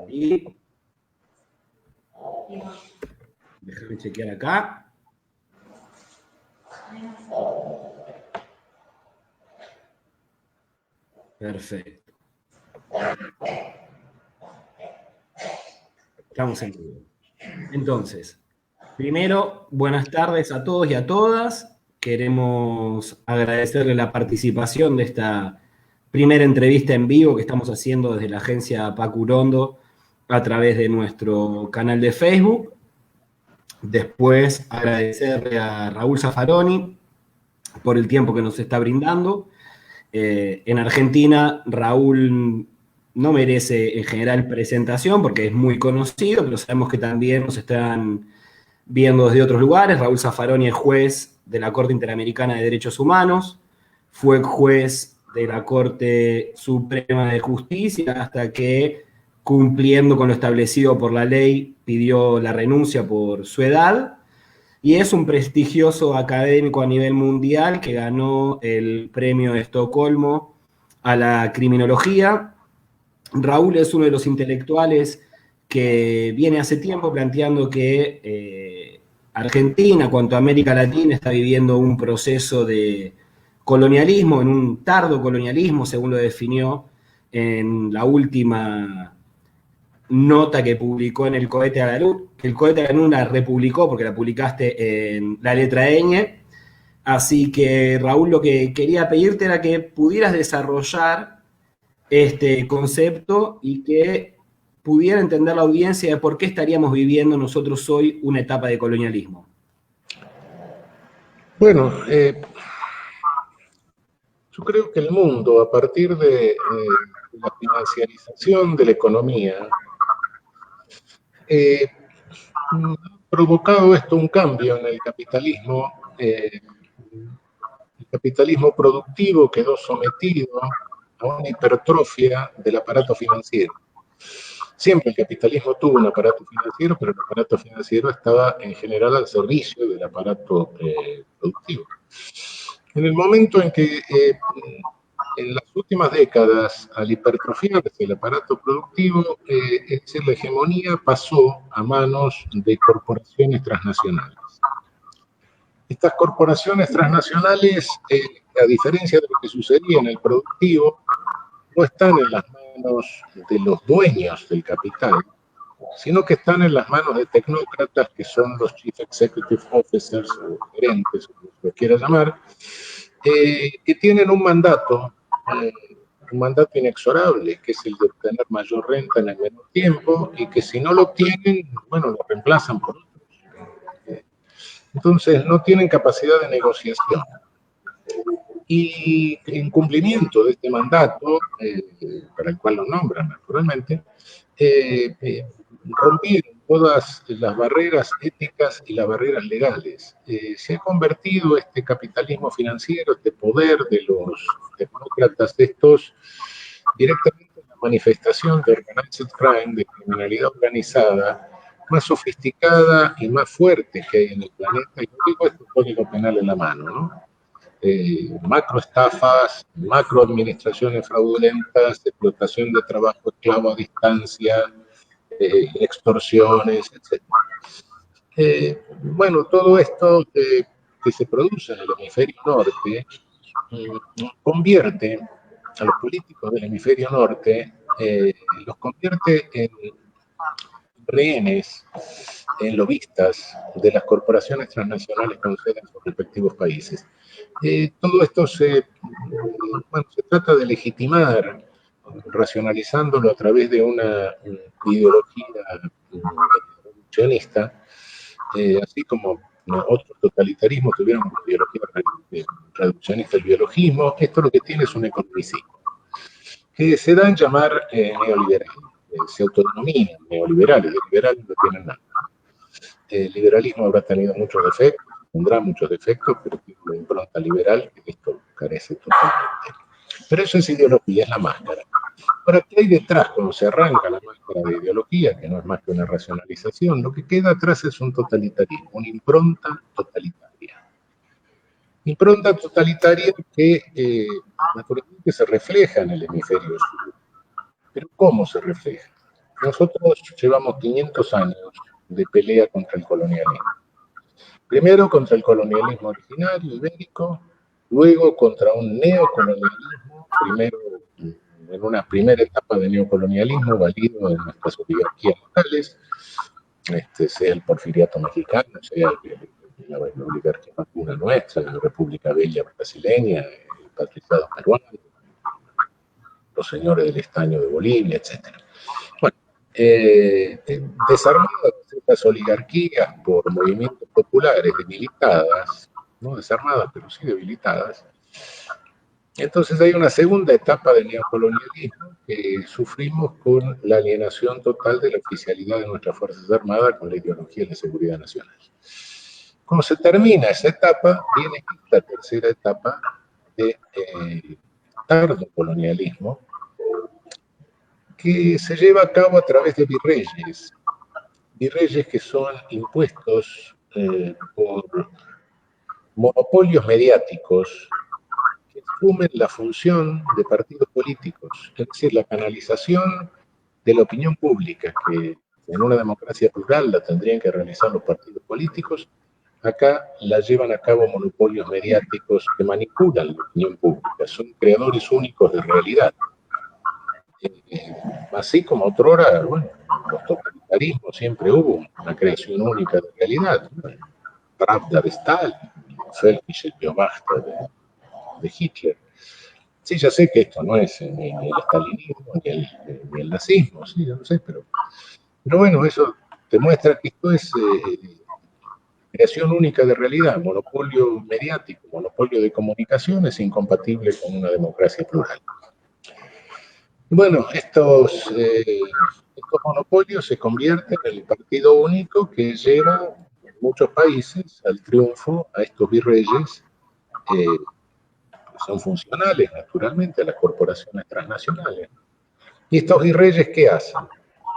Y déjame chequear acá. Perfecto. Estamos en vivo. Entonces, primero, buenas tardes a todos y a todas. Queremos agradecerle la participación de esta primera entrevista en vivo que estamos haciendo desde la agencia Pacurondo a través de nuestro canal de Facebook. Después, agradecerle a Raúl Zaffaroni por el tiempo que nos está brindando. En Argentina, Raúl no merece en general presentación porque es muy conocido, pero sabemos que también nos están viendo desde otros lugares. Raúl Zaffaroni es juez de la Corte Interamericana de Derechos Humanos, fue juez de la Corte Suprema de Justicia hasta que, cumpliendo con lo establecido por la ley, pidió la renuncia por su edad. Y es un prestigioso académico a nivel mundial que ganó el premio de Estocolmo a la criminología. Raúl es uno de los intelectuales que viene hace tiempo planteando que Argentina, cuanto a América Latina, está viviendo un proceso de colonialismo, en un tardo colonialismo, según lo definió en la última nota que publicó en el Cohete a la Luz, que el Cohete a la Luz la republicó porque la publicaste en la letra ñ. Así que, Raúl, lo que quería pedirte era que pudieras desarrollar este concepto y que pudiera entender la audiencia de por qué estaríamos viviendo nosotros hoy una etapa de colonialismo. Bueno, yo creo que el mundo, a partir de la financiarización de la economía, ha provocado esto un cambio en el capitalismo. El capitalismo productivo quedó sometido a una hipertrofia del aparato financiero. Siempre el capitalismo tuvo un aparato financiero, pero el aparato financiero estaba en general al servicio del aparato productivo. En el momento en que en las últimas décadas, al hipertrofiarse el aparato productivo, es decir, la hegemonía pasó a manos de corporaciones transnacionales. Estas corporaciones transnacionales, a diferencia de lo que sucedía en el productivo, no están en las manos de los dueños del capital, sino que están en las manos de tecnócratas que son los Chief Executive Officers o gerentes, como se los quiera llamar, que tienen un mandato inexorable, que es el de obtener mayor renta en el menor tiempo, y que si no lo obtienen, bueno, lo reemplazan por otros. Entonces, no tienen capacidad de negociación. Y en cumplimiento de este mandato, para el cual lo nombran naturalmente, rompieron todas las barreras éticas y las barreras legales. Se ha convertido este capitalismo financiero, este poder de los tecnócratas estos, directamente en la manifestación de organized crime, de criminalidad organizada, más sofisticada y más fuerte que hay en el planeta. Y no digo esto código penal en la mano, ¿no? Macroestafas, macroadministraciones fraudulentas, explotación de trabajo esclavo a distancia, extorsiones, etc. Bueno, todo esto que se produce en el hemisferio norte convierte a los políticos del hemisferio norte, los convierte en rehenes, en lobistas de las corporaciones transnacionales con sede en sus respectivos países. Todo esto se trata de legitimar, racionalizándolo a través de una ideología reduccionista, así como otros totalitarismos tuvieron una ideología reduccionista del biologismo. Esto lo que tiene es un economicismo, que se da en llamar neoliberal. Se autodenominan neoliberales, de liberales no tienen nada. El liberalismo habrá tenido muchos defectos, tendrá muchos defectos, pero tiene una impronta liberal que esto carece totalmente. Pero eso es ideología, es la máscara. Ahora, ¿qué hay detrás cuando se arranca la máscara de ideología, que no es más que una racionalización? Lo que queda atrás es un totalitarismo, una impronta totalitaria. Impronta totalitaria que naturalmente se refleja en el hemisferio sur. Pero ¿cómo se refleja? Nosotros llevamos 500 años de pelea contra el colonialismo. Primero contra el colonialismo originario ibérico, luego contra un neocolonialismo, primero en una primera etapa de neocolonialismo valido en nuestras oligarquías locales, sea el porfiriato mexicano, sea la oligarquía vacuna nuestra, la República Bella brasileña, el patriciado peruano, los señores del estaño de Bolivia, etc. Bueno, desarmadas estas oligarquías por movimientos populares debilitadas, no desarmadas, pero sí debilitadas, entonces hay una segunda etapa del neocolonialismo que sufrimos con la alienación total de la oficialidad de nuestras Fuerzas Armadas con la ideología de la seguridad nacional. Cuando se termina esa etapa, viene esta tercera etapa de tardo colonialismo, que se lleva a cabo a través de virreyes que son impuestos por monopolios mediáticos que asumen la función de partidos políticos, es decir, la canalización de la opinión pública, que en una democracia plural la tendrían que realizar los partidos políticos, acá la llevan a cabo monopolios mediáticos que manipulan la opinión pública, son creadores únicos de realidad. Así como otrora, bueno, los totalitarismos siempre hubo una creación única de realidad. Pravda de Stalin, Felkisch, el Biobasta de Hitler. Sí, ya sé que esto no es ni el estalinismo ni el nazismo, sí, ya lo sé, pero bueno, eso demuestra que esto es creación única de realidad, monopolio mediático, monopolio de comunicaciones incompatible con una democracia plural. Bueno, estos monopolios se convierten en el partido único que lleva en muchos países al triunfo a estos virreyes que son funcionales, naturalmente, a las corporaciones transnacionales. ¿Y estos virreyes qué hacen?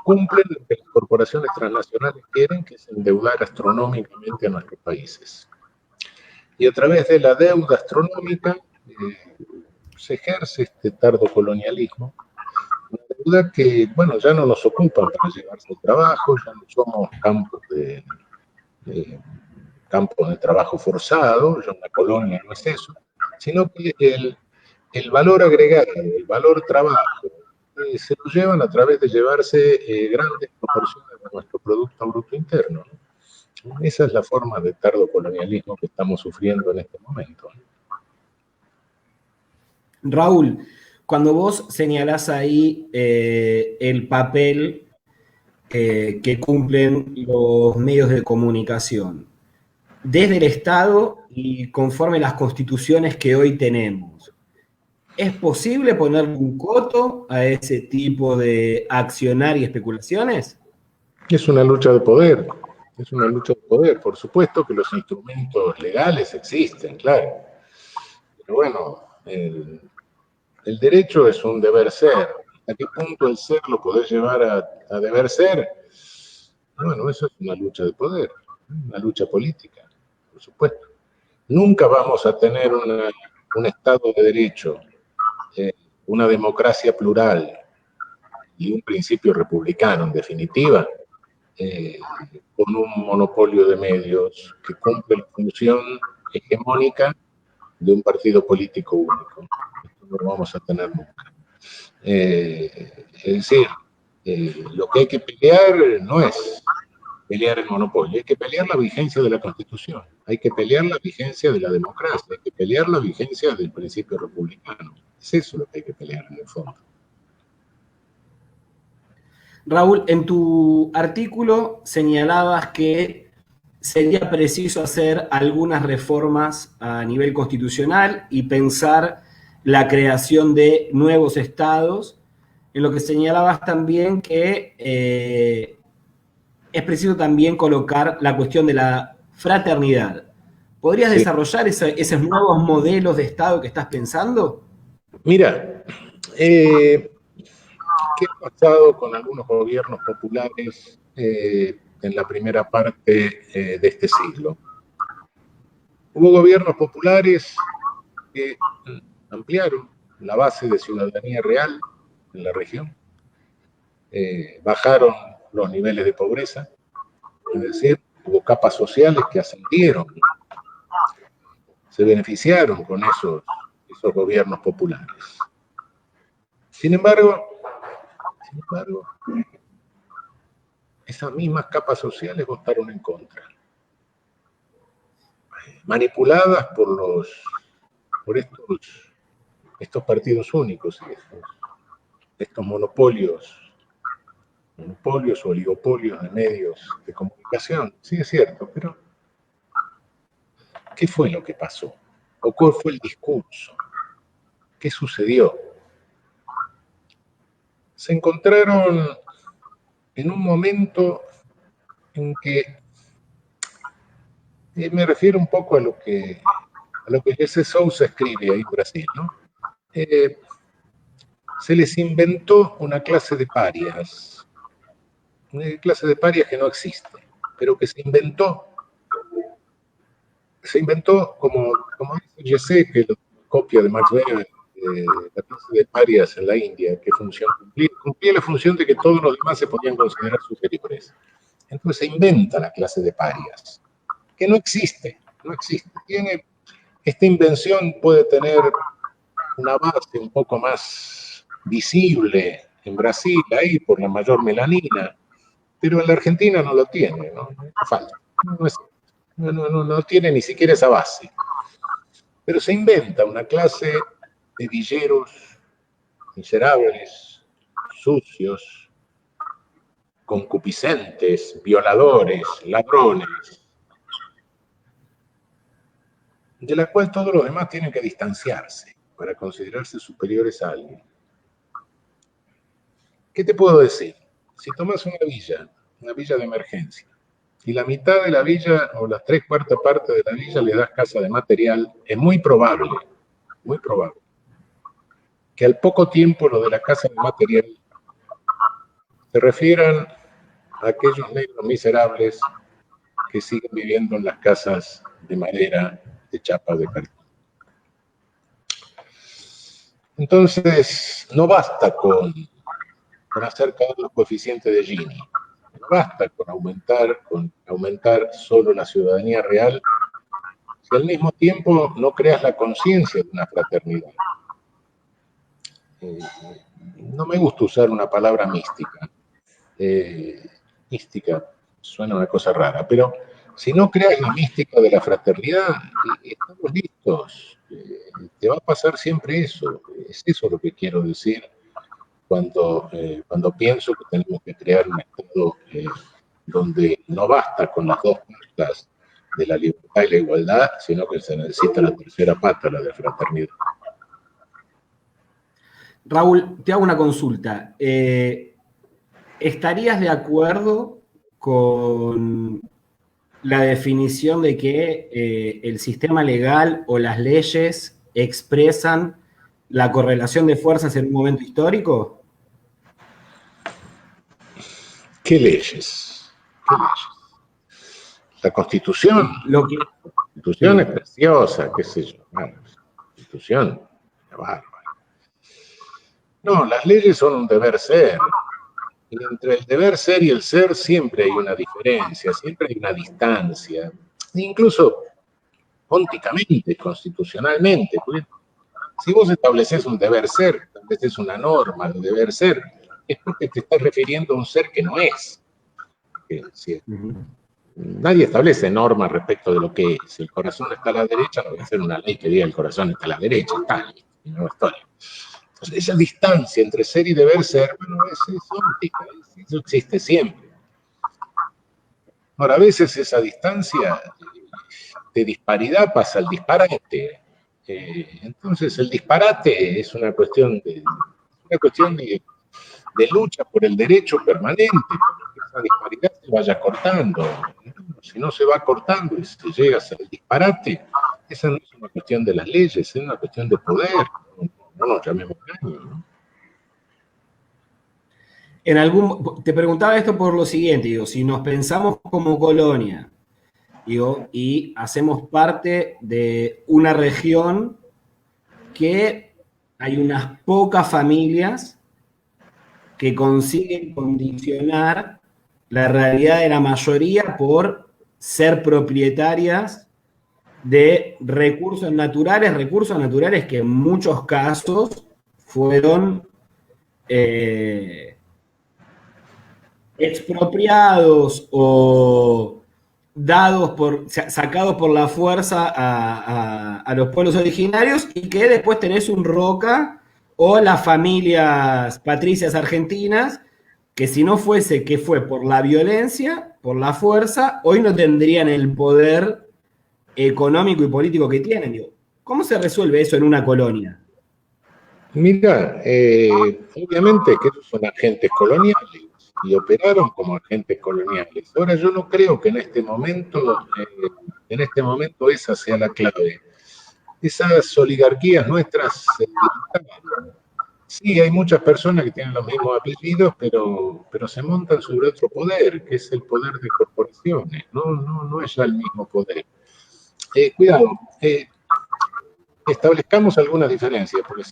Cumplen lo que las corporaciones transnacionales quieren, que es endeudar astronómicamente a nuestros países. Y a través de la deuda astronómica se ejerce este tardo colonialismo, una deuda que, bueno, ya no nos ocupa para llevarse el trabajo, ya no somos campos de trabajo forzado, ya una colonia no es eso, sino que el valor agregado, el valor trabajo, se lo llevan a través de llevarse grandes proporciones de nuestro Producto Bruto Interno, ¿no? Esa es la forma de tardo colonialismo que estamos sufriendo en este momento, ¿no? Raúl, cuando vos señalás ahí el papel que cumplen los medios de comunicación, desde el Estado y conforme las constituciones que hoy tenemos, ¿es posible ponerle un coto a ese tipo de accionar y especulaciones? Es una lucha de poder, es una lucha de poder. Por supuesto que los instrumentos legales existen, claro. Pero bueno, el derecho es un deber ser. ¿A qué punto el ser lo podés llevar a deber ser? Bueno, eso es una lucha de poder, una lucha política, por supuesto. Nunca vamos a tener un Estado de Derecho, una democracia plural y un principio republicano, en definitiva, con un monopolio de medios que cumple la función hegemónica de un partido político único. Esto no lo vamos a tener nunca. Es decir, lo que hay que pelear no es pelear el monopolio, hay que pelear la vigencia de la Constitución, hay que pelear la vigencia de la democracia, hay que pelear la vigencia del principio republicano. Es eso lo que hay que pelear en el fondo. Raúl, en tu artículo señalabas que sería preciso hacer algunas reformas a nivel constitucional y pensar la creación de nuevos estados, en lo que señalabas también que es preciso también colocar la cuestión de la fraternidad. ¿Podrías desarrollar esos nuevos modelos de Estado que estás pensando? Mira, ¿qué ha pasado con algunos gobiernos populares en la primera parte de este siglo? Hubo gobiernos populares que ampliaron la base de ciudadanía real en la región, bajaron los niveles de pobreza, es decir, hubo capas sociales que ascendieron, se beneficiaron con esos gobiernos populares. Sin embargo, esas mismas capas sociales votaron en contra, manipuladas por estos partidos únicos, estos monopolios o oligopolios de medios de comunicación. Sí, es cierto, pero ¿qué fue lo que pasó? ¿O cuál fue el discurso? ¿Qué sucedió? Se encontraron en un momento en que, me refiero un poco a lo que Jesse Sousa escribe ahí en Brasil, ¿no? Se les inventó una clase de parias, que no existe, pero que se inventó como dice Jesse, que lo copia de Max Weber, la clase de parias en la India, que cumplía la función de que todos los demás se podían considerar superiores. Entonces se inventa la clase de parias, que no existe. Esta invención puede tener una base un poco más visible en Brasil, ahí por la mayor melanina, pero en la Argentina no lo tiene, ¿no? Falta. No tiene ni siquiera esa base. Pero se inventa una clase de villeros miserables, sucios, concupiscentes, violadores, ladrones, de la cual todos los demás tienen que distanciarse para considerarse superiores a alguien. ¿Qué te puedo decir? Si tomas una villa de emergencia, y la mitad de la villa o las 3/4 partes de la villa le das casa de material, es muy probable que al poco tiempo lo de la casa de material se refieran a aquellos negros miserables que siguen viviendo en las casas de madera, de chapa, de cartón. Entonces, no basta con hacer caer los coeficientes de Gini. No basta con aumentar solo la ciudadanía real si al mismo tiempo no creas la conciencia de una fraternidad. No me gusta usar una palabra mística. Mística suena una cosa rara, pero si no creas la mística de la fraternidad, estamos listos. Te va a pasar siempre eso. Es eso lo que quiero decir cuando pienso que tenemos que crear un Estado donde no basta con las dos patas de la libertad y la igualdad, sino que se necesita la tercera pata, la de la fraternidad. Raúl, te hago una consulta. ¿Estarías de acuerdo con la definición de que el sistema legal o las leyes expresan la correlación de fuerzas en un momento histórico? ¿Qué leyes? La Constitución. La Constitución es preciosa, qué sé yo. Bueno, la Constitución es bárbara. No, las leyes son un deber ser. Y entre el deber ser y el ser siempre hay una diferencia, siempre hay una distancia. Incluso pónticamente, constitucionalmente. Si vos estableces un deber ser, estableces una norma de deber ser, es porque te estás refiriendo a un ser que no es. Nadie establece normas respecto de lo que es. Si el corazón está a la derecha, no voy a hacer una ley que diga el corazón está a la derecha, está, no historia. Entonces, esa distancia entre ser y deber ser, bueno, es óptica, eso existe siempre. Ahora, a veces esa distancia de disparidad pasa al disparate. Entonces, el disparate es una cuestión de lucha por el derecho permanente, para que esa disparidad se vaya cortando. Si no se va cortando y se llega al disparate, esa no es una cuestión de las leyes, es una cuestión de poder. No nos llamemos daño, ¿no? Te preguntaba esto por lo siguiente, digo, si nos pensamos como colonia, digo, y hacemos parte de una región que hay unas pocas familias que consiguen condicionar la realidad de la mayoría por ser propietarias de recursos naturales que en muchos casos fueron expropiados o sacados por la fuerza a los pueblos originarios, y que después tenés un Roca o las familias patricias argentinas, que si no fuese que fue por la violencia, por la fuerza, hoy no tendrían el poder económico y político que tienen. Digo, ¿cómo se resuelve eso en una colonia? Mira, obviamente que esos son agentes coloniales y operaron como agentes coloniales. Ahora yo no creo que en este momento esa sea la clave. Esas oligarquías nuestras se debilitaron. Sí, hay muchas personas que tienen los mismos apellidos, pero se montan sobre otro poder, que es el poder de corporaciones. No es ya el mismo poder. Cuidado, establezcamos algunas diferencias, porque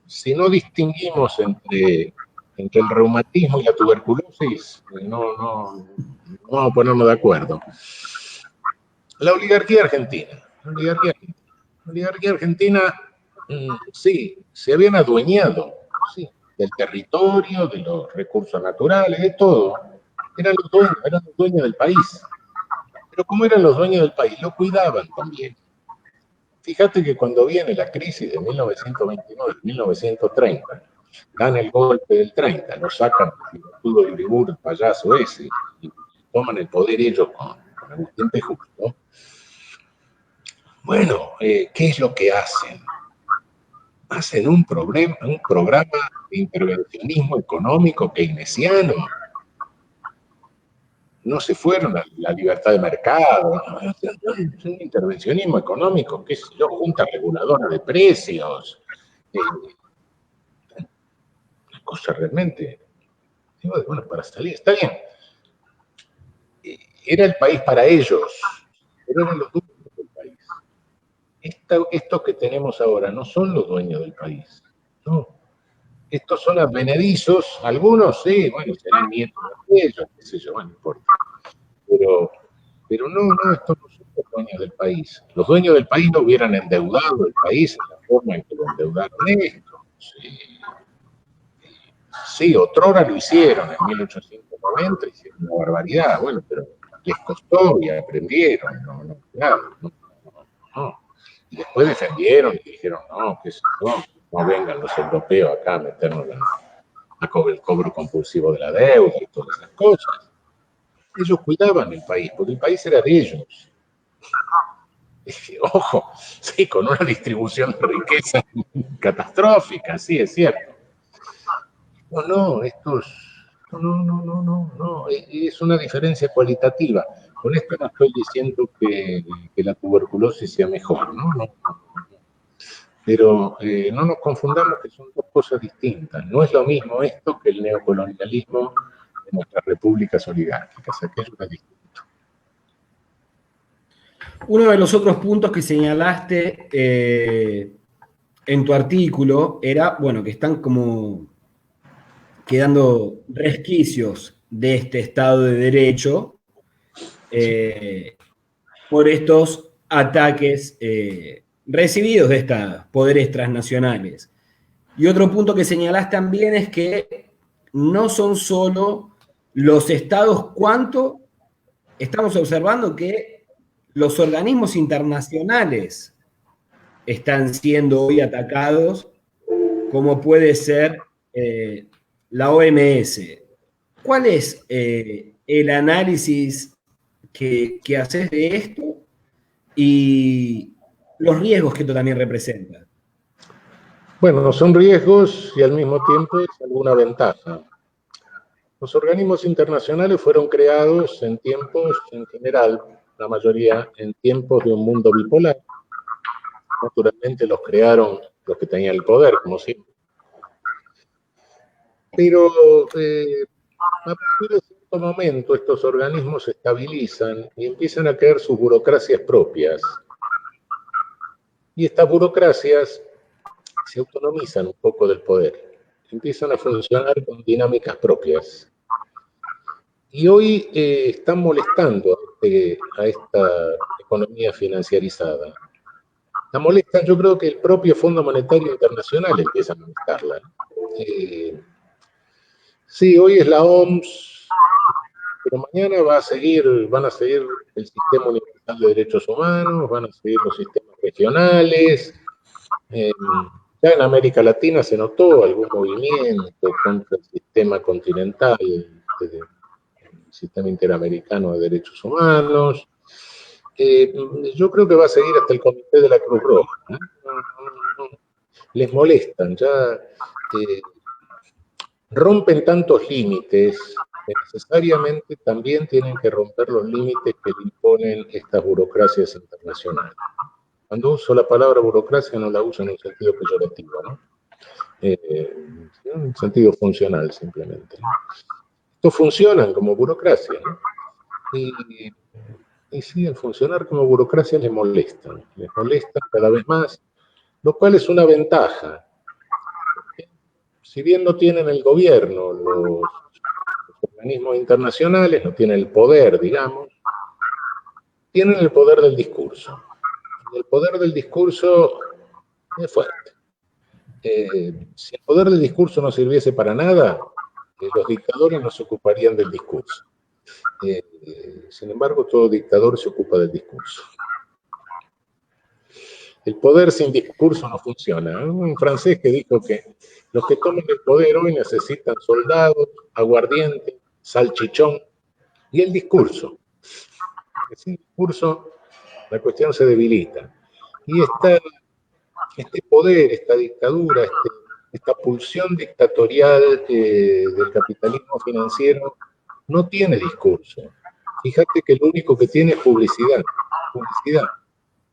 si no distinguimos entre el reumatismo y la tuberculosis, no vamos a ponernos de acuerdo. La oligarquía argentina. La oligarquía argentina, sí, se habían adueñado, sí, del territorio, de los recursos naturales, de todo. Eran los dueños del país. Pero como eran los dueños del país, lo cuidaban también. Fíjate que cuando viene la crisis de 1929-1930, dan el golpe del 30, lo sacan Arturo Uriburu, el payaso ese, y toman el poder ellos con Agustín P. Justo. Bueno, ¿qué es lo que hacen? Hacen un programa de intervencionismo económico keynesiano. No se fueron a la libertad de mercado, es un intervencionismo económico, qué sé yo, junta reguladora de precios, una cosa realmente, digo, bueno, para salir, está bien. Era el país para ellos, pero eran los dueños del país. Estos que tenemos ahora no son los dueños del país, no. Estos son advenedizos, algunos sí, bueno, serán nietos de ellos, qué sé yo, bueno, no importa. Pero no, estos no son los dueños del país. Los dueños del país no hubieran endeudado el país en la forma en que lo endeudaron estos. Sí, otrora lo hicieron, en 1890 hicieron una barbaridad, bueno, pero les costó y aprendieron, claro, no. Y después defendieron y dijeron, no, que no vengan los europeos acá a meternos el cobro compulsivo de la deuda y todas esas cosas. Ellos cuidaban el país, porque el país era de ellos. Y, ojo, sí, con una distribución de riqueza catastrófica, sí, es cierto. Es una diferencia cualitativa. Con esto no estoy diciendo que la tuberculosis sea mejor, no. Pero no nos confundamos que son dos cosas distintas. No es lo mismo esto que el neocolonialismo de nuestras repúblicas oligárquicas. Aquello es distinto. Uno de los otros puntos que señalaste en tu artículo era, bueno, que están como quedando resquicios de este Estado de Derecho por estos ataques recibidos de estos poderes transnacionales. Y otro punto que señalás también es que no son solo los estados, cuanto estamos observando que los organismos internacionales están siendo hoy atacados, como puede ser la OMS. ¿Cuál es el análisis que haces de esto y los riesgos que esto también representa? Bueno, son riesgos y al mismo tiempo es alguna ventaja. Los organismos internacionales fueron creados en tiempos, en general, la mayoría, en tiempos de un mundo bipolar. Naturalmente los crearon los que tenían el poder, como siempre. Pero a partir de cierto momento estos organismos se estabilizan y empiezan a crear sus burocracias propias. Y estas burocracias se autonomizan un poco del poder. empiezan a funcionar con dinámicas propias. Y hoy están molestando a esta economía financiarizada. La molestan, yo creo que el propio Fondo Monetario Internacional empieza a molestarla. Sí, hoy es la OMS, pero mañana van a seguir el Sistema Universal de Derechos Humanos, van a seguir los sistemas regionales. Ya en América Latina se notó algún movimiento contra el sistema continental, el sistema interamericano de derechos humanos. Yo creo que va a seguir hasta el Comité de la Cruz Roja. Les molestan, ya rompen tantos límites que necesariamente también tienen que romper los límites que le imponen estas burocracias internacionales. Cuando uso la palabra burocracia no la uso en un sentido peyorativo, ¿no? En un sentido funcional simplemente. Estos funcionan como burocracia, ¿no? Y sí, al funcionar como burocracia les molestan cada vez más, lo cual es una ventaja. Si bien no tienen el gobierno, los organismos internacionales, no tienen el poder, digamos, tienen el poder del discurso. Y el poder del discurso es fuerte. Si el poder del discurso no sirviese para nada, los dictadores no se ocuparían del discurso. Sin embargo, todo dictador se ocupa del discurso. El poder sin discurso no funciona. Un francés que dijo que los que toman el poder hoy necesitan soldados, aguardiente, salchichón y el discurso. Porque sin discurso la cuestión se debilita. Y este poder, esta dictadura, esta pulsión dictatorial del capitalismo financiero no tiene discurso. Fíjate que lo único que tiene es publicidad.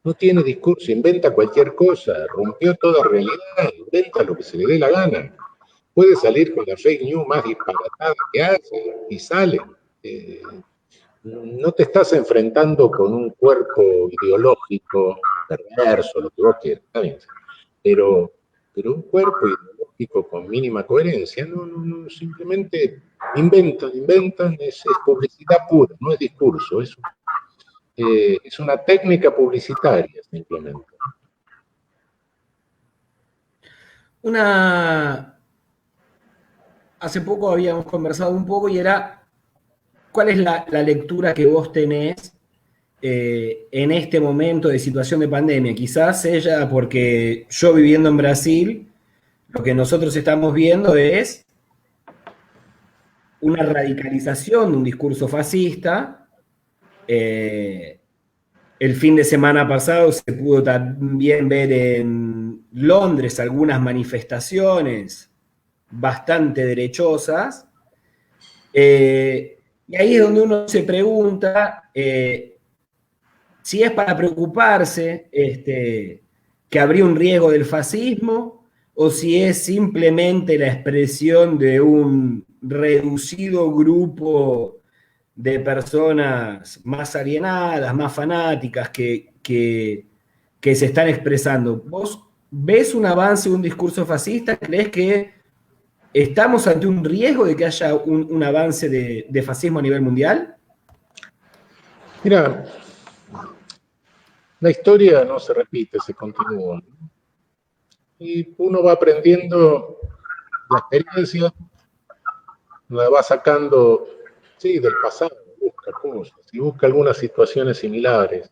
No tiene discurso, inventa cualquier cosa, rompió toda realidad, inventa lo que se le dé la gana. Puede salir con la fake news más disparatada que hace y sale. No te estás enfrentando con un cuerpo ideológico perverso, lo que vos quieras, está bien. Pero un cuerpo ideológico con mínima coherencia, no, simplemente inventan, es publicidad pura, no es discurso, es una técnica publicitaria, simplemente. Hace poco habíamos conversado un poco y era, ¿cuál es la lectura que vos tenés en este momento de situación de pandemia? Quizás ella, porque yo viviendo en Brasil, lo que nosotros estamos viendo es una radicalización de un discurso fascista. El fin de semana pasado se pudo también ver en Londres algunas manifestaciones bastante derechosas. Y ahí es donde uno se pregunta si es para preocuparse que habría un riesgo del fascismo o si es simplemente la expresión de un reducido grupo de personas más alienadas, más fanáticas que se están expresando. ¿Vos ves un avance de un discurso fascista? ¿Crees que estamos ante un riesgo de que haya un avance de fascismo a nivel mundial? Mira, la historia no se repite, se continúa. Y uno va aprendiendo la experiencia, la va sacando, sí, del pasado, busca cosas y busca algunas situaciones similares.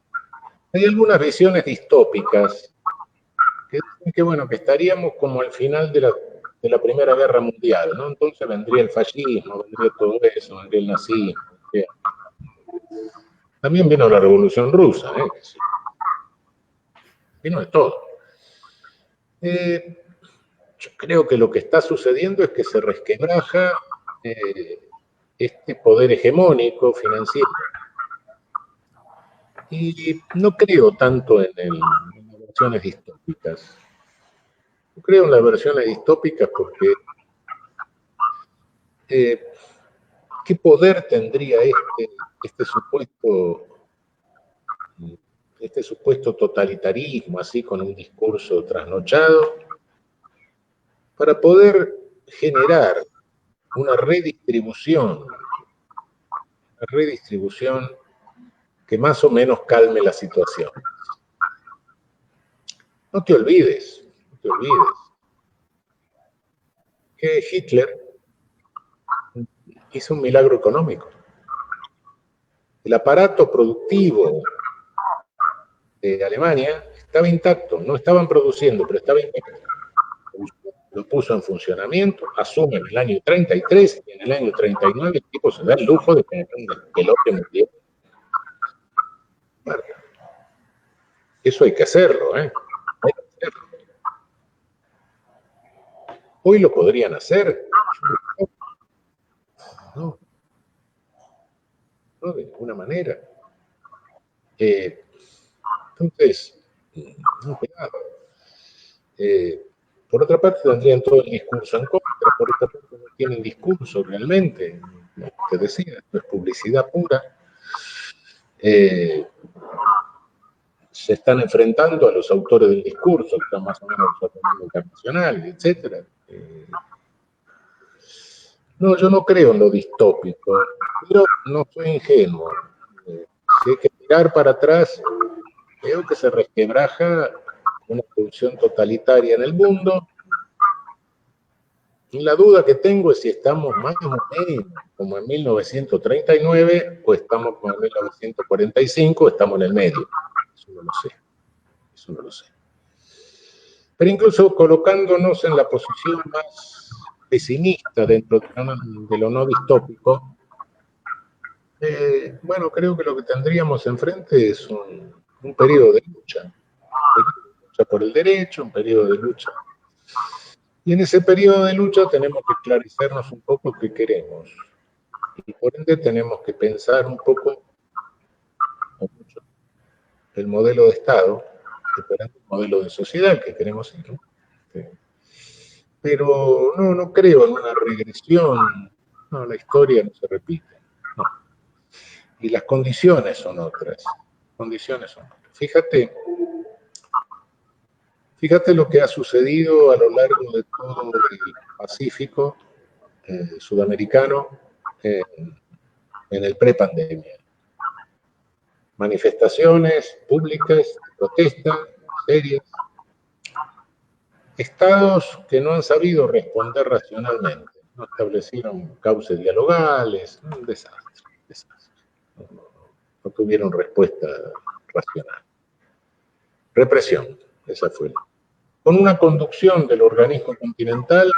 Hay algunas visiones distópicas que dicen que, bueno, que estaríamos como al final de la Primera Guerra Mundial, ¿no? Entonces vendría el fascismo, vendría todo eso, vendría el nazismo. También vino la Revolución Rusa, vino de todo. Yo creo que lo que está sucediendo es que se resquebraja este poder hegemónico financiero. Y no creo tanto en las versiones distópicas. Yo creo en las versiones distópicas porque ¿qué poder tendría este supuesto totalitarismo, así con un discurso trasnochado, para poder generar una redistribución que más o menos calme la situación. No te olvides que Hitler hizo un milagro económico. El aparato productivo de Alemania estaba intacto, no estaban produciendo, pero estaba intacto. Lo puso en funcionamiento, asume en el año 33 y en el año 39 el tipo se da el lujo de tener un despelote mundial. Bueno, eso hay que hacerlo, ¿eh? Hay que hacerlo. Hoy lo podrían hacer. No, no de ninguna manera. Entonces, no, cuidado. Por otra parte, tendrían todo el discurso en contra, por otra parte, no tienen discurso realmente. Como te decía, esto es publicidad pura. Se están enfrentando a los autores del discurso, que están más o menos en el internacional, etc. No, yo no creo en lo distópico, pero no soy ingenuo. Si hay que mirar para atrás, veo que se resquebraja una producción totalitaria en el mundo. Y la duda que tengo es si estamos más o menos como en 1939 o estamos como en 1945 o estamos en el medio. Eso no lo sé. Eso no lo sé. Pero incluso colocándonos en la posición más pesimista dentro de lo no distópico, bueno, creo que lo que tendríamos enfrente es un periodo de lucha por el derecho, un periodo de lucha. Y en ese periodo de lucha tenemos que esclarecernos un poco qué queremos. Y por ende tenemos que pensar un poco el modelo de Estado, el modelo de sociedad que queremos ir, ¿no? Pero no creo en una regresión. No, la historia no se repite. No. Y las condiciones son otras. Fíjate lo que ha sucedido a lo largo de todo el Pacífico sudamericano en el prepandemia. Manifestaciones públicas, protestas serias. Estados que no han sabido responder racionalmente, no establecieron cauces dialogales, un desastre. No tuvieron respuesta racional. Represión, esa fue. Con una conducción del organismo continental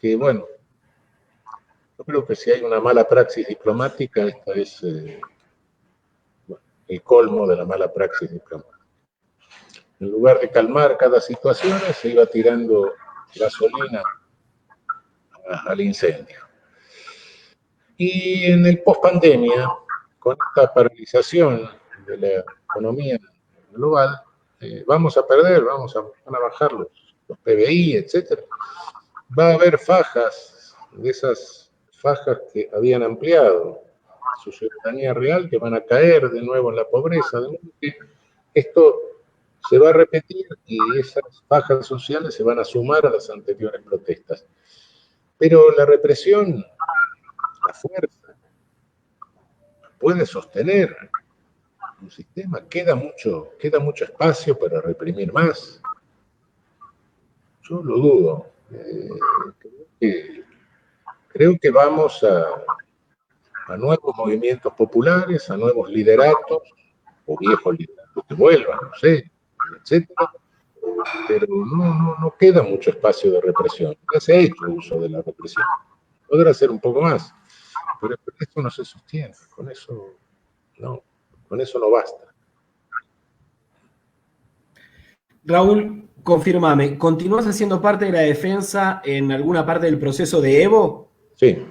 que, bueno, yo creo que si hay una mala praxis diplomática, esta es el colmo de la mala praxis diplomática. En lugar de calmar cada situación, se iba tirando gasolina al incendio. Y en el post-pandemia, con esta paralización de la economía global, vamos a perder, van a bajar los PBI, etc. Va a haber fajas, de esas fajas que habían ampliado su ciudadanía real, que van a caer de nuevo en la pobreza. De modo que esto se va a repetir y esas fajas sociales se van a sumar a las anteriores protestas. Pero la represión, la fuerza, puede sostener un sistema. Queda mucho espacio para reprimir más. Yo lo dudo. Creo que vamos a nuevos movimientos populares, a nuevos lideratos, o viejos lideratos que vuelvan, no sé, etcétera. Pero no queda mucho espacio de represión. Ya se ha hecho uso de la represión. Podrá ser un poco más, pero esto no se sostiene. Con eso no basta. Raúl, confirmame, ¿continúas haciendo parte de la defensa en alguna parte del proceso de Evo? Sí.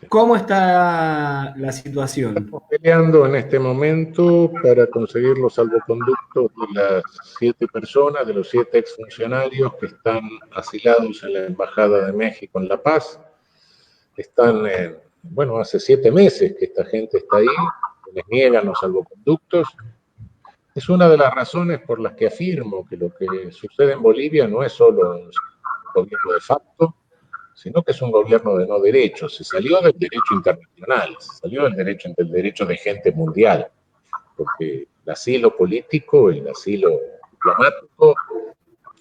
¿Cómo está la situación? Estamos peleando en este momento para conseguir los salvoconductos de las 7 personas, de los 7 exfuncionarios que están asilados en la Embajada de México en La Paz. Están, hace 7 meses que esta gente está ahí, les niegan los salvoconductos. Es una de las razones por las que afirmo que lo que sucede en Bolivia no es solo gobierno de facto, sino que es un gobierno de no derechos. Se salió del derecho internacional, se salió del derecho de gente mundial, porque el asilo político, el asilo diplomático,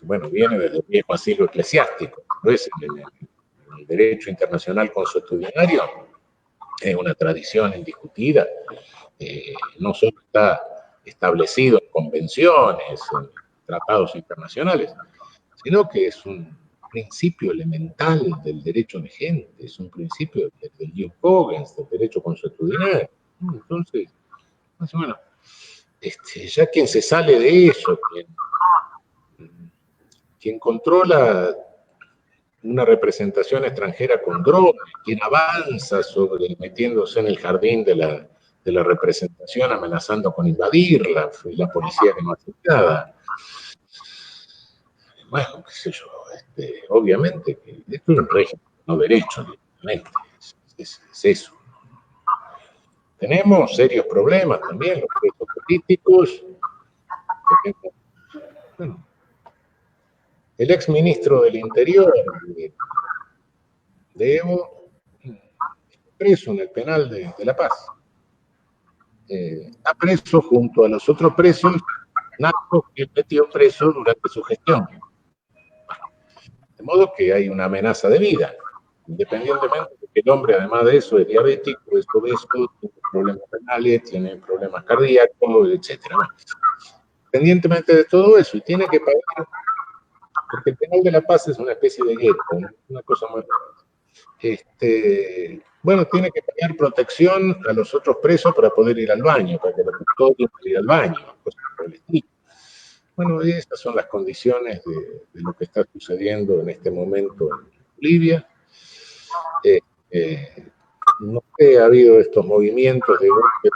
bueno, viene desde el viejo asilo eclesiástico, no es el derecho internacional consuetudinario, es una tradición indiscutida, no solo está establecido en convenciones, en tratados internacionales, sino que es un principio elemental del derecho de gente, es un principio del Jus Cogens, del derecho consuetudinario. Entonces, bueno, ya quien se sale de eso, quien controla una representación extranjera con drones, quien avanza sobre metiéndose en el jardín de la representación, amenazando con invadirla, y la policía que no hace nada. Bueno, qué sé yo, obviamente que esto es un régimen no derecho, es eso. Tenemos serios problemas también, los presos políticos. Bueno, el ex ministro del Interior de Evo, preso en el penal de La Paz. Está preso junto a los otros presos narcos que metió preso durante su gestión. De modo que hay una amenaza de vida, independientemente de que el hombre, además de eso, es diabético, es obeso, tiene problemas renales, tiene problemas cardíacos, etc. Bueno, independientemente de todo eso, y tiene que pagar, porque el penal de La Paz es una especie de gueto, una cosa muy rara. Bueno, tiene que pagar protección a los otros presos para poder ir al baño, para que los custodios puedan ir al baño, cosas por el estilo. Bueno, esas son las condiciones de lo que está sucediendo en este momento en Bolivia. No ha habido estos movimientos de golpe,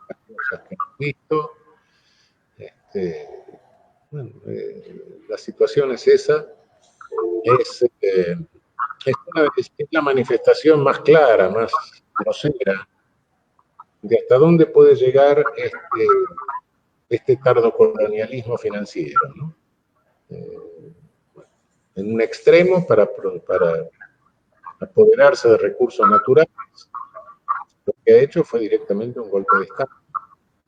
las cosas que hemos visto. Bueno, la situación es esa. Es la manifestación más clara, más grosera, de hasta dónde puede llegar este tardocolonialismo financiero, ¿no? En un extremo para apoderarse de recursos naturales, lo que ha hecho fue directamente un golpe de Estado,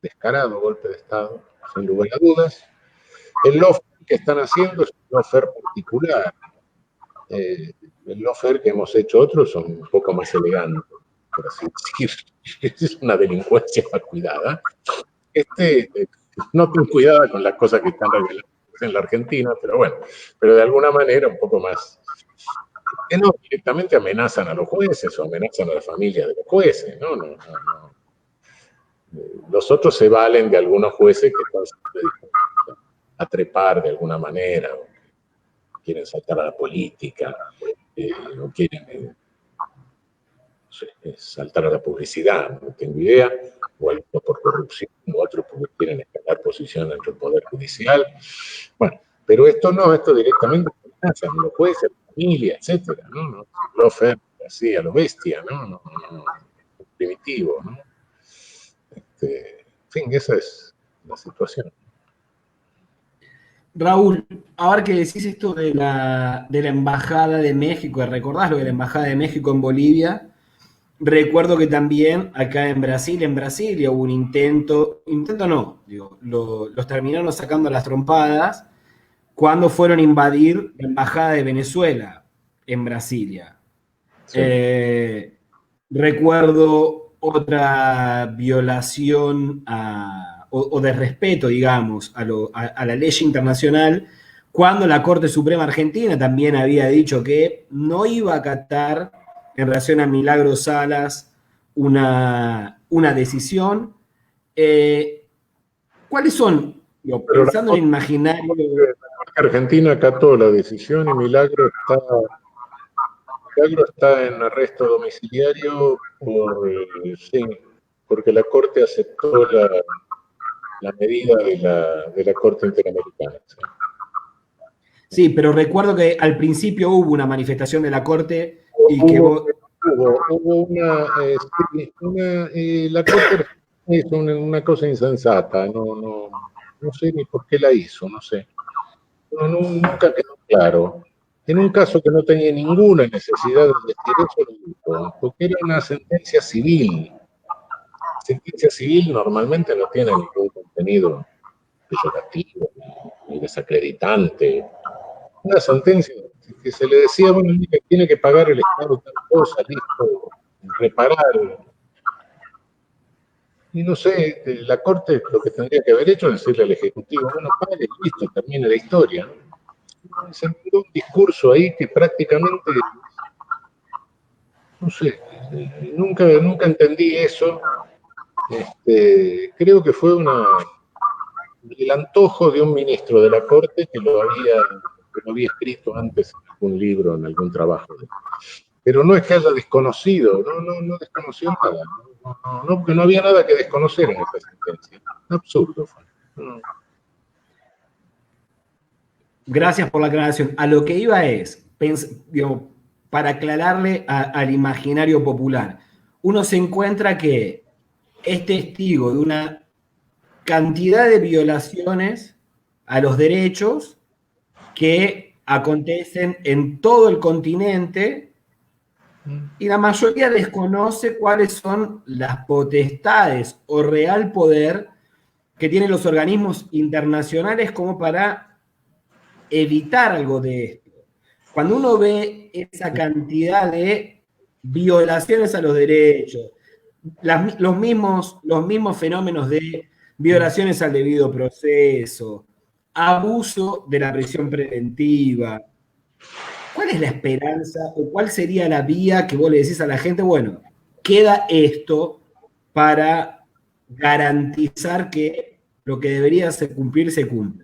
descarado golpe de Estado, sin lugar a dudas. El lawfare que están haciendo es un lawfare particular. El lawfare que hemos hecho otros son un poco más elegantes, por así decir. Es una delincuencia más cuidada. No ten cuidado con las cosas que están reveladas en la Argentina, pero bueno, pero de alguna manera un poco más. Que no directamente amenazan a los jueces o amenazan a la familia de los jueces, ¿no? No. Los otros se valen de algunos jueces que están dispuestos a trepar de alguna manera, o quieren saltar a la política, o quieren saltar a la publicidad, no tengo idea, o algunos por corrupción, o otros porque quieren escalar posición dentro del Poder Judicial. Bueno, pero esto directamente amenaza a los jueces, a la familia, etcétera, ¿no? Lawfare así a lo bestia, ¿no? Primitivo, ¿no? En fin, esa es la situación. Raúl, ahora que decís esto de la Embajada de México, ¿recordás lo de la Embajada de México en Bolivia? Recuerdo que también acá en Brasilia hubo un intento no, digo, los terminaron sacando a las trompadas cuando fueron a invadir la Embajada de Venezuela en Brasilia. Sí. Recuerdo otra violación o de respeto, digamos, a la ley internacional, cuando la Corte Suprema Argentina también había dicho que no iba a acatar en relación a Milagros Salas una decisión. ¿Cuáles son, pensando en el imaginario? Argentina acató la decisión y Milagro está en arresto domiciliario porque la Corte aceptó la medida de la Corte Interamericana. Sí, pero recuerdo que al principio hubo una manifestación de la Corte y que hubo la Corte hizo una cosa insensata, no sé ni por qué la hizo, no sé. Nunca quedó claro. En un caso que no tenía ninguna necesidad de decir eso, lo dijo, porque era una sentencia civil. Sentencia civil normalmente no tiene ningún contenido peyorativo ni desacreditante. Una sentencia que se le decía, bueno, mira, tiene que pagar el Estado tal cosa, listo, reparar. Y no sé, la Corte lo que tendría que haber hecho es decirle al Ejecutivo, bueno, pague, listo, termine la historia. Se mandó un discurso ahí que prácticamente, no sé, nunca entendí eso. Creo que fue el antojo de un ministro de la Corte que lo había escrito antes en algún libro, en algún trabajo. Pero no es que haya desconocido, no desconoció nada. No, porque no había nada que desconocer en esta sentencia. Absurdo fue. No. Gracias por la aclaración. A lo que iba es, digo, para aclararle al imaginario popular, uno se encuentra que es testigo de una cantidad de violaciones a los derechos que acontecen en todo el continente y la mayoría desconoce cuáles son las potestades o real poder que tienen los organismos internacionales como para evitar algo de esto. Cuando uno ve esa cantidad de violaciones a los derechos, los mismos fenómenos de violaciones al debido proceso, abuso de la prisión preventiva, ¿cuál es la esperanza o cuál sería la vía que vos le decís a la gente? Bueno, queda esto para garantizar que lo que debería cumplir se cumpla.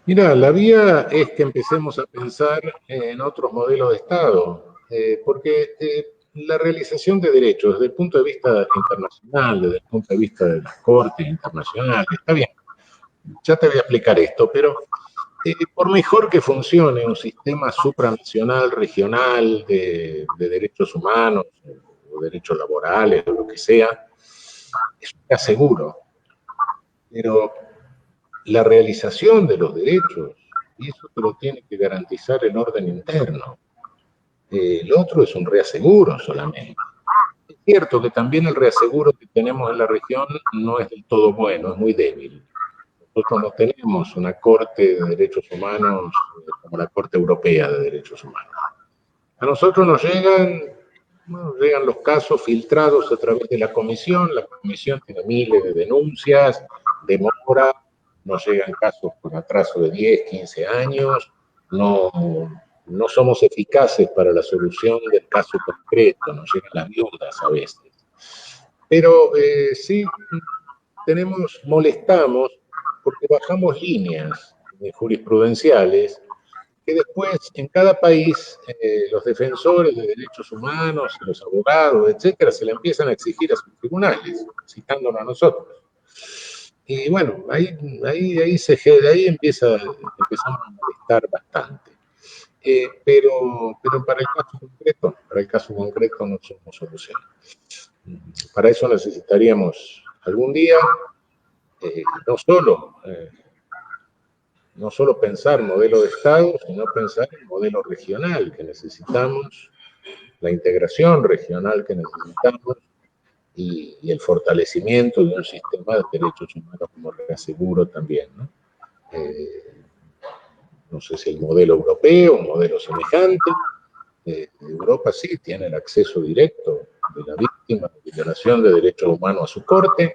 Mira, la vía es que empecemos a pensar en otros modelos de Estado, porque la realización de derechos desde el punto de vista internacional, desde el punto de vista de las cortes internacionales, está bien, ya te voy a explicar esto, pero por mejor que funcione un sistema supranacional, regional de derechos humanos o derechos laborales o lo que sea, eso está seguro, pero la realización de los derechos, y eso te lo tiene que garantizar el orden interno. El otro es un reaseguro solamente. Es cierto que también el reaseguro que tenemos en la región no es del todo bueno, es muy débil. Nosotros no tenemos una Corte de Derechos Humanos como la Corte Europea de Derechos Humanos. A nosotros llegan los casos filtrados a través de la comisión tiene miles de denuncias, demora, nos llegan casos con atraso de 10, 15 años, no somos eficaces para la solución del caso concreto, nos llegan las viudas a veces. Pero sí molestamos porque bajamos líneas jurisprudenciales que después en cada país los defensores de derechos humanos, los abogados, etcétera, se le empiezan a exigir a sus tribunales, citándonos a nosotros. Y bueno, ahí empezamos a molestar bastante. Pero para el caso concreto no somos solución. Para eso necesitaríamos algún día no solo pensar modelo de Estado, sino pensar en modelo regional que necesitamos, la integración regional que necesitamos y el fortalecimiento de un sistema de derechos humanos como reaseguro también, ¿no? No sé si el modelo europeo, un modelo semejante. Europa sí tiene el acceso directo de la víctima de violación de derechos humanos a su corte.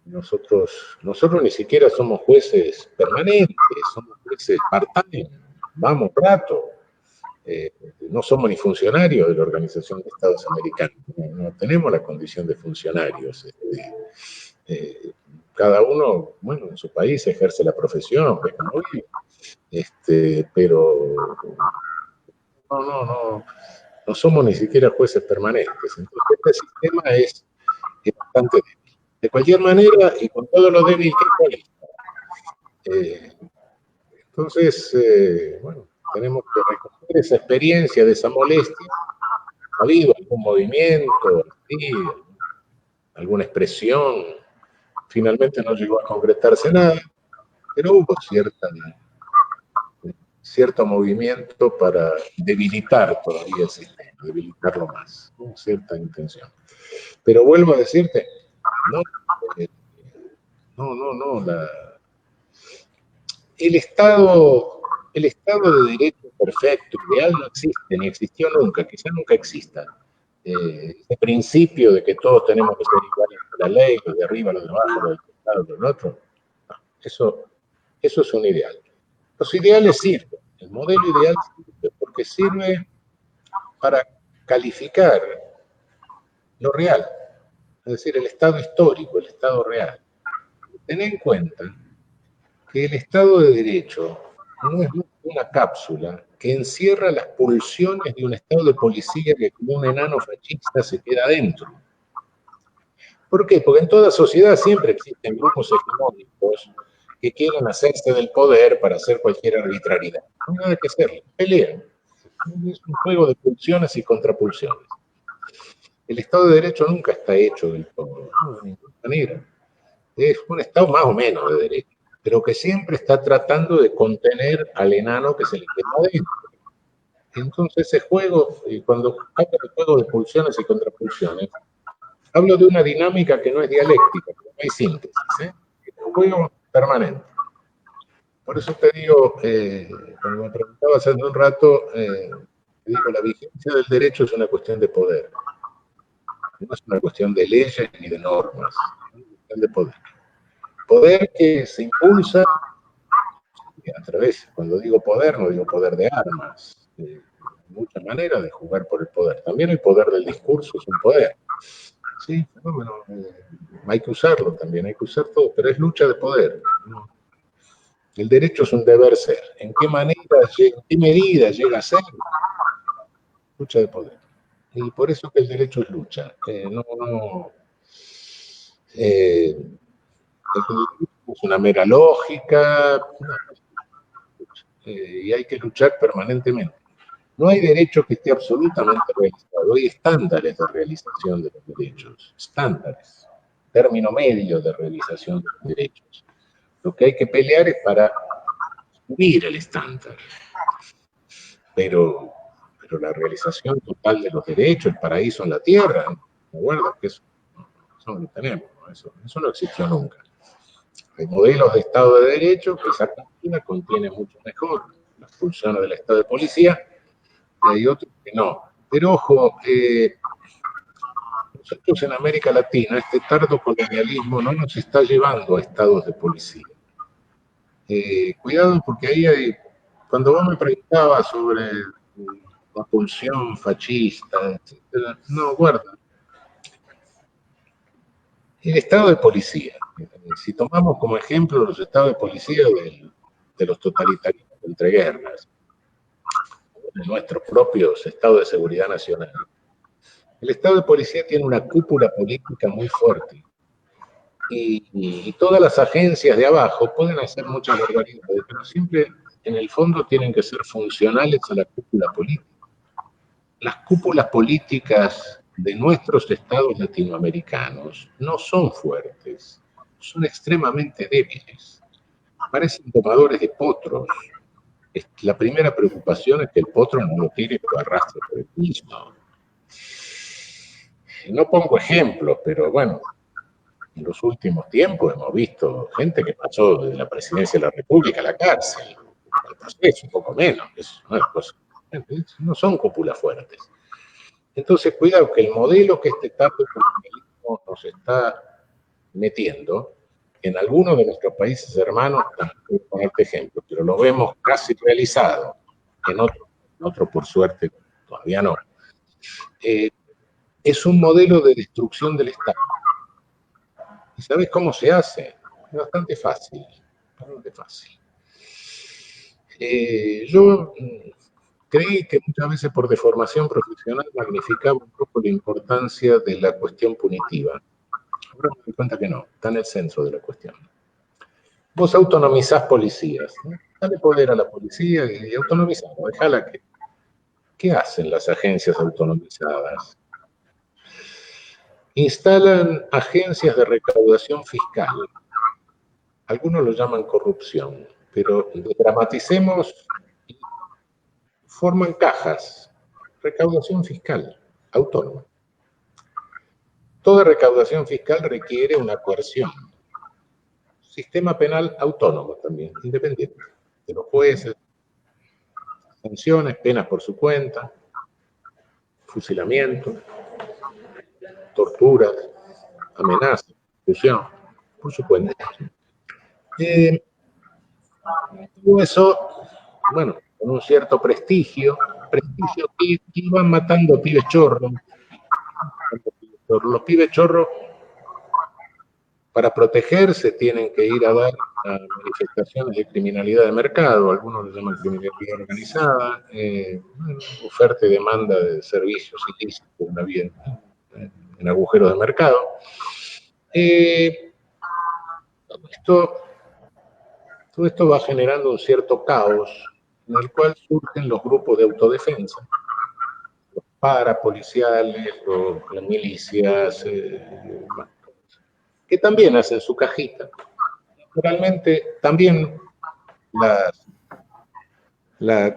Nosotros ni siquiera somos jueces permanentes, somos jueces part-time, vamos rato. No somos ni funcionarios de la Organización de Estados Americanos, no tenemos la condición de funcionarios. Cada uno, bueno, en su país ejerce la profesión, pero no somos ni siquiera jueces permanentes. Entonces, este sistema es bastante débil. De cualquier manera, y con todo lo débil que es, entonces, bueno, tenemos que recoger esa experiencia de esa molestia. ¿Ha habido algún movimiento, alguna expresión? Finalmente no llegó a concretarse nada, pero hubo cierta cierto movimiento para debilitar todavía el sistema, debilitarlo más, con cierta intención. Pero vuelvo a decirte, no, eh, no, el Estado de Derecho perfecto, ideal, no existe, ni existió nunca, quizá nunca exista. Ese principio de que todos tenemos que ser iguales a la ley, los de arriba, los de abajo, los del Estado, los del otro, no, eso es un ideal. Los ideales sirven, el modelo ideal sirve porque sirve para calificar lo real, es decir, el estado histórico, el estado real. Ten en cuenta que el Estado de Derecho no es más que una cápsula que encierra las pulsiones de un Estado de policía que como un enano fascista se queda adentro. ¿Por qué? Porque en toda sociedad siempre existen grupos hegemónicos que quieren hacerse del poder para hacer cualquier arbitrariedad. No hay nada que hacer, pelean. Es un juego de pulsiones y contrapulsiones. El Estado de Derecho nunca está hecho del todo, no, de ninguna manera. Es un Estado más o menos de derecho, pero que siempre está tratando de contener al enano que se le queda adentro. Entonces ese juego, cuando hablo de juego de pulsiones y contrapulsiones, hablo de una dinámica que no es dialéctica, que no hay síntesis, ¿eh? Es un juego permanente. Por eso te digo, cuando me preguntabas hace un rato, te digo, la vigencia del derecho es una cuestión de poder. No es una cuestión de leyes ni de normas, es una cuestión de poder. Poder que se impulsa a través, cuando digo poder, no digo poder de armas. Hay muchas maneras de jugar por el poder. También el poder del discurso es un poder. Sí, bueno, hay que usarlo también, hay que usar todo, pero es lucha de poder. El derecho es un deber ser. ¿En qué manera, en qué medida llega a ser? Lucha de poder. Y por eso que el derecho es lucha. Es una mera lógica, y hay que luchar permanentemente. No hay derecho que esté absolutamente realizado. Hay estándares de realización de los derechos, estándares, término medio de realización de los derechos. Lo que hay que pelear es para subir el estándar. Pero la realización total de los derechos, el paraíso en la tierra, ¿me acuerdas? Que eso no lo tenemos, ¿no? Eso no existió nunca. Hay modelos de Estado de Derecho que esa Argentina contiene mucho mejor las funciones del Estado de Policía, y hay otros que no. Pero ojo, nosotros en América Latina, este tardo colonialismo no nos está llevando a estados de policía. Cuidado porque ahí hay, cuando vos me preguntabas sobre la pulsión fascista, etcétera, no, guarda. El estado de policía, si tomamos como ejemplo los estados de policía de los totalitarismos de entreguerras, de nuestros propios estados de seguridad nacional, el estado de policía tiene una cúpula política muy fuerte. Y todas las agencias de abajo pueden hacer muchas barbaridades, pero siempre en el fondo tienen que ser funcionales a la cúpula política. Las cúpulas políticas de nuestros estados latinoamericanos no son fuertes, son extremadamente débiles. Parecen tomadores de potros. La primera preocupación es que el potro no lo tire por arrastre por el piso. No pongo ejemplos, pero bueno, en los últimos tiempos hemos visto gente que pasó de la presidencia de la República a la cárcel, al proceso, un poco menos, no son cúpulas fuertes. Entonces, cuidado que el modelo que este Estado colonialismo nos está metiendo, en algunos de nuestros países hermanos, voy a ponerte ejemplo, pero lo vemos casi realizado, en otro por suerte todavía no. Es un modelo de destrucción del Estado. ¿Y sabes cómo se hace? Es bastante fácil, bastante fácil. Yo creí que muchas veces por deformación profesional magnificaba un poco la importancia de la cuestión punitiva. Ahora me doy cuenta que no, está en el centro de la cuestión. Vos autonomizás policías, ¿no? Dale poder a la policía y autonomizarla, dejala que... ¿Qué hacen las agencias autonomizadas? Instalan agencias de recaudación fiscal. Algunos lo llaman corrupción, pero dramaticemos y forman cajas, recaudación fiscal autónoma. Toda recaudación fiscal requiere una coerción. Sistema penal autónomo también, independiente de los jueces, sanciones, penas por su cuenta, fusilamiento, torturas, amenazas, prisión, por su cuenta. Todo eso, bueno, con un cierto prestigio que iban matando pibes chorros. Los pibes chorros, para protegerse, tienen que ir a dar a manifestaciones de criminalidad de mercado, algunos lo llaman criminalidad organizada, oferta y demanda de servicios ilícitos en agujeros de mercado. Todo esto va generando un cierto caos en el cual surgen los grupos de autodefensa, los parapoliciales, las milicias, que también hacen su cajita. Naturalmente, también la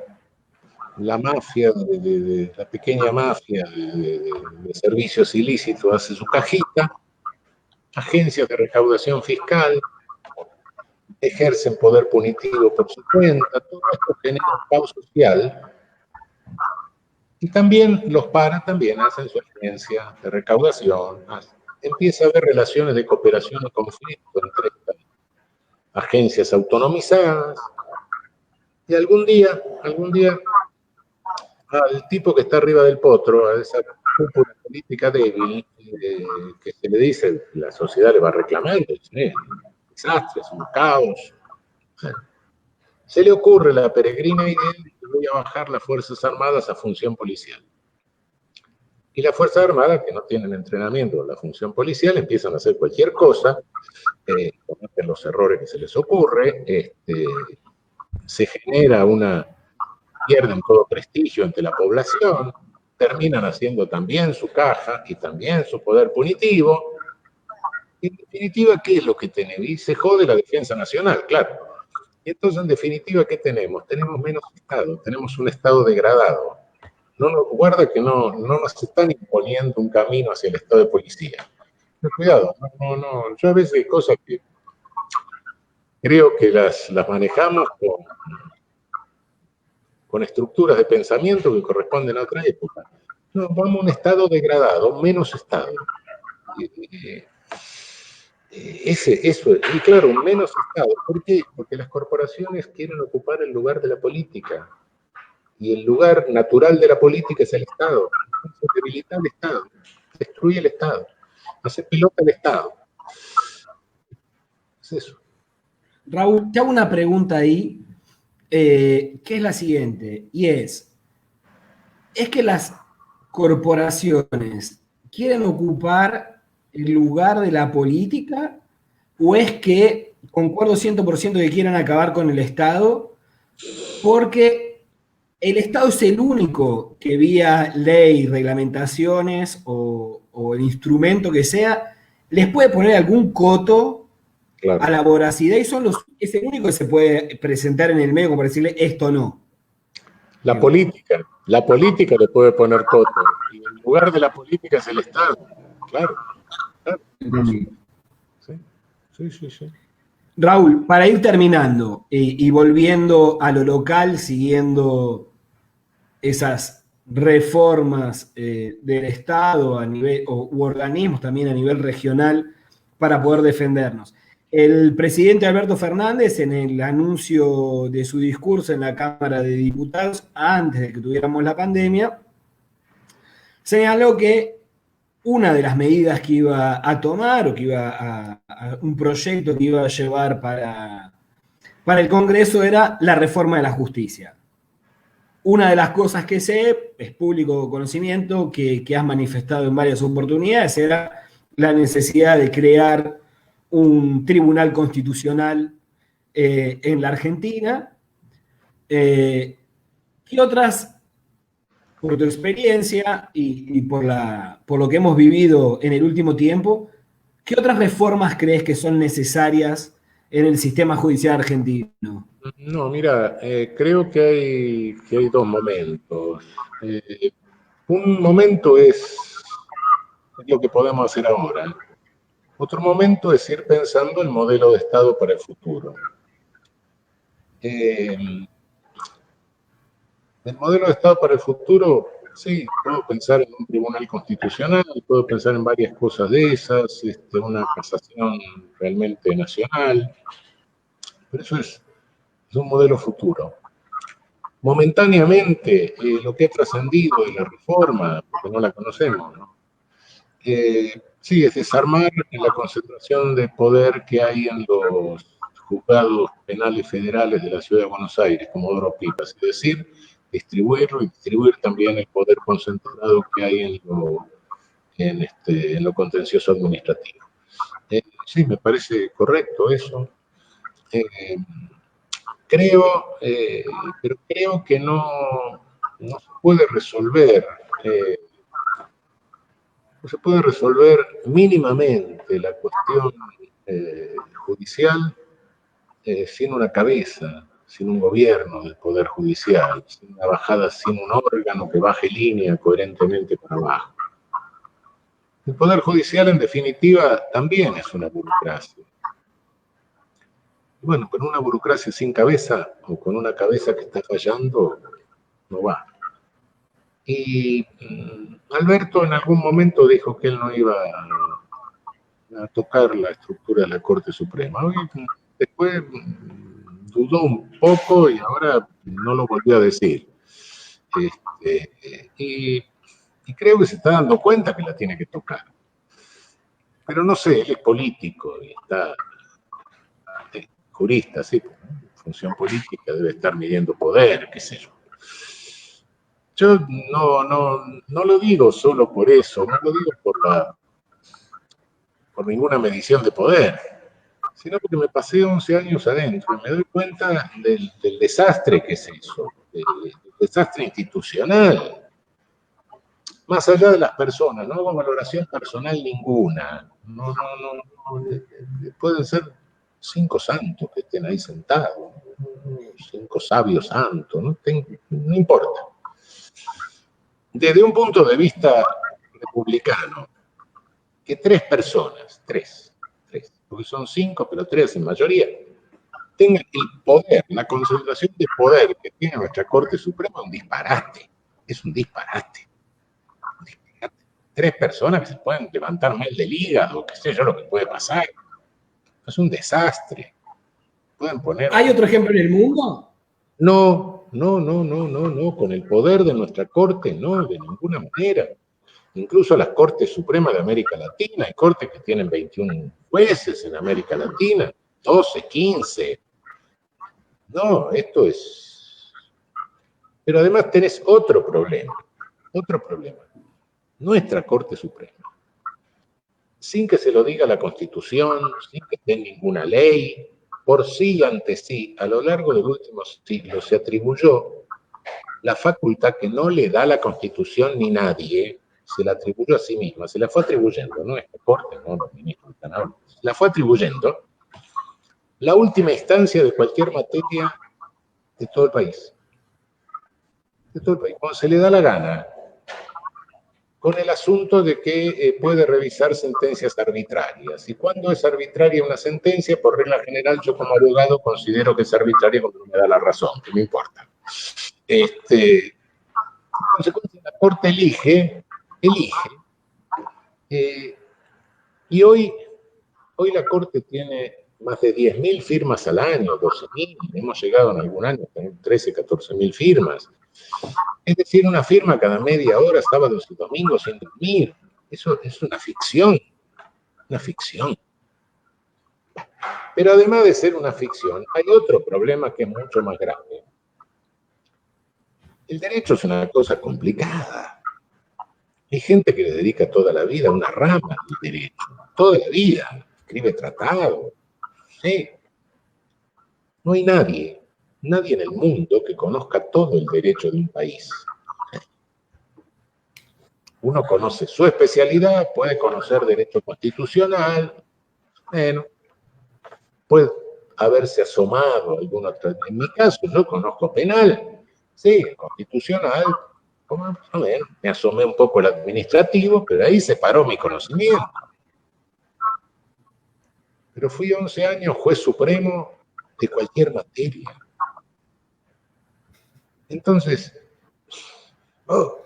mafia, la pequeña mafia de servicios ilícitos hace su cajita, agencias de recaudación fiscal ejercen poder punitivo por su cuenta, todo esto genera un caos social. Y también los también hacen su agencia de recaudación. Empieza a haber relaciones de cooperación y conflicto entre estas agencias autonomizadas. Y algún día, al tipo que está arriba del potro, a esa cúpula política débil, que se le dice, la sociedad le va a reclamar, es un desastre, es un caos. Se le ocurre la peregrina idea de que voy a bajar las Fuerzas Armadas a función policial. Y las Fuerzas Armadas, que no tienen entrenamiento en la función policial, empiezan a hacer cualquier cosa, cometen los errores que se les ocurre, se genera pierden todo prestigio ante la población, terminan haciendo también su caja y también su poder punitivo. En definitiva, ¿qué es lo que tenemos? Y se jode la defensa nacional, claro. Y entonces, en definitiva, ¿qué tenemos? Tenemos menos Estado, tenemos un Estado degradado. Guarda que no nos están imponiendo un camino hacia el Estado de policía. Pero cuidado, yo a veces hay cosas que creo que las manejamos con estructuras de pensamiento que corresponden a otra época. No, vamos a un Estado degradado, menos Estado. Y claro, menos Estado. ¿Por qué? Porque las corporaciones quieren ocupar el lugar de la política. Y el lugar natural de la política es el Estado. Entonces debilita el Estado, destruye el Estado, hace pelota el Estado. Es eso. Raúl, te hago una pregunta ahí, que es la siguiente, y es que las corporaciones quieren ocupar el lugar de la política, o es que concuerdo 100% que quieren acabar con el Estado, porque el Estado es el único que vía ley, reglamentaciones o el instrumento que sea, les puede poner algún coto a la voracidad y es el único que se puede presentar en el medio como para decirle esto no. La política le puede poner coto, y el lugar de la política es el Estado, claro. Sí. Raúl, para ir terminando y volviendo a lo local, siguiendo esas reformas del Estado a nivel, u organismos también a nivel regional para poder defendernos. El presidente Alberto Fernández, en el anuncio de su discurso en la Cámara de Diputados, antes de que tuviéramos la pandemia, señaló que una de las medidas que iba a tomar o que iba a un proyecto que iba a llevar para el Congreso era la reforma de la justicia. Una de las cosas que sé, es público conocimiento, que has manifestado en varias oportunidades, era la necesidad de crear un tribunal constitucional en la Argentina. ¿Qué otras, por tu experiencia y por lo que hemos vivido en el último tiempo, qué otras reformas crees que son necesarias en el sistema judicial argentino? No, mira, creo que hay dos momentos. Un momento es lo que podemos hacer ahora. Otro momento es ir pensando el modelo de Estado para el futuro. Eh, el modelo de Estado para el futuro, sí, puedo pensar en un tribunal constitucional, puedo pensar en varias cosas de esas, una casación realmente nacional, pero eso es un modelo futuro. Momentáneamente, lo que ha trascendido de la reforma, porque no la conocemos, ¿no? Sí, es desarmar la concentración de poder que hay en los juzgados penales federales de la Ciudad de Buenos Aires, como Doro Pipas, es decir, distribuirlo y distribuir también el poder concentrado que hay en lo contencioso administrativo. Sí, me parece correcto eso. Eh, pero creo que no se puede resolver, eh, no se puede resolver mínimamente la cuestión judicial sin una cabeza, sin un gobierno del Poder Judicial, sin una bajada, sin un órgano que baje línea coherentemente para abajo. El Poder Judicial, en definitiva, también es una burocracia. Bueno, con una burocracia sin cabeza o con una cabeza que está fallando, no va. Y Alberto en algún momento dijo que él no iba a tocar la estructura de la Corte Suprema. Hoy, después dudó un poco y ahora no lo volvió a decir. Y creo que se está dando cuenta que la tiene que tocar. Pero no sé, él es político y está jurista, sí, función política, debe estar midiendo poder, qué sé yo. Yo no lo digo solo por eso, no lo digo por ninguna medición de poder, sino porque me pasé 11 años adentro y me doy cuenta del desastre que es eso, del desastre institucional. Más allá de las personas, no hago valoración personal ninguna. Pueden ser 5 santos que estén ahí sentados, 5 sabios santos, no importa. Desde un punto de vista republicano, que 3 personas, 3, porque son 5, pero 3 en mayoría, tengan el poder, la concentración de poder que tiene nuestra Corte Suprema, un disparate. Es un disparate. 3 personas que se pueden levantar mal del hígado, qué sé yo lo que puede pasar. Es un desastre. Pueden poner. ¿Hay otro ejemplo en el mundo? No, con el poder de nuestra Corte, no, de ninguna manera. Incluso las Cortes Supremas de América Latina, hay cortes que tienen 21 jueces en América Latina, 12, 15. No, esto es... Pero además tenés otro problema. Nuestra Corte Suprema, sin que se lo diga la Constitución, sin que esté en ninguna ley, por sí ante sí, a lo largo del último siglo se atribuyó la facultad que no le da la Constitución ni nadie, se la atribuyó a sí misma, se la fue atribuyendo, no esta Corte, no los ministros están ahora, se la fue atribuyendo la última instancia de cualquier materia de todo el país. De todo el país, cuando se le da la gana, con el asunto de que puede revisar sentencias arbitrarias. ¿Y cuando es arbitraria una sentencia? Por regla general, yo como abogado considero que es arbitraria cuando me da la razón, que no importa. En consecuencia, la Corte elige, y hoy la Corte tiene más de 10.000 firmas al año, 12.000, hemos llegado en algún año a tener 13, 14.000 firmas. Es decir, una firma cada media hora, sábados y domingos, sin dormir. Eso es una ficción. Una ficción. Pero además de ser una ficción, hay otro problema que es mucho más grave. El derecho es una cosa complicada. Hay gente que le dedica toda la vida a una rama del derecho. Toda la vida. Escribe tratados. Sí. No hay nadie en el mundo que conozca todo el derecho de un país. Uno conoce su especialidad, puede conocer derecho constitucional, bueno, pues haberse asomado algún otro. En mi caso, yo conozco penal, sí, constitucional, a ver, me asomé un poco el administrativo, pero ahí se paró mi conocimiento. Pero fui 11 años juez supremo de cualquier materia. Entonces,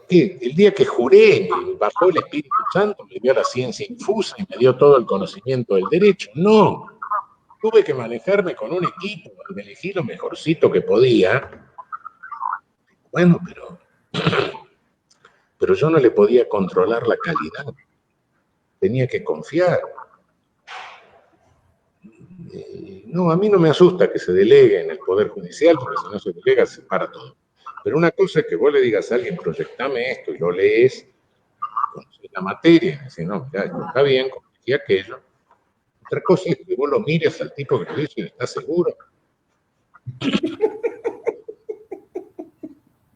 el día que juré, me bajó el Espíritu Santo, me dio la ciencia infusa y me dio todo el conocimiento del derecho. No, tuve que manejarme con un equipo, me elegí lo mejorcito que podía. Bueno, pero yo no le podía controlar la calidad. Tenía que confiar. No, a mí no me asusta que se delegue en el Poder Judicial, porque si no se delega se para todo. Pero una cosa es que vos le digas a alguien, proyectame esto, y lo lees, conoces la materia, y decís, no, mira, esto está bien, corregí aquello. Otra cosa es que vos lo mires al tipo que lo dice y estás seguro.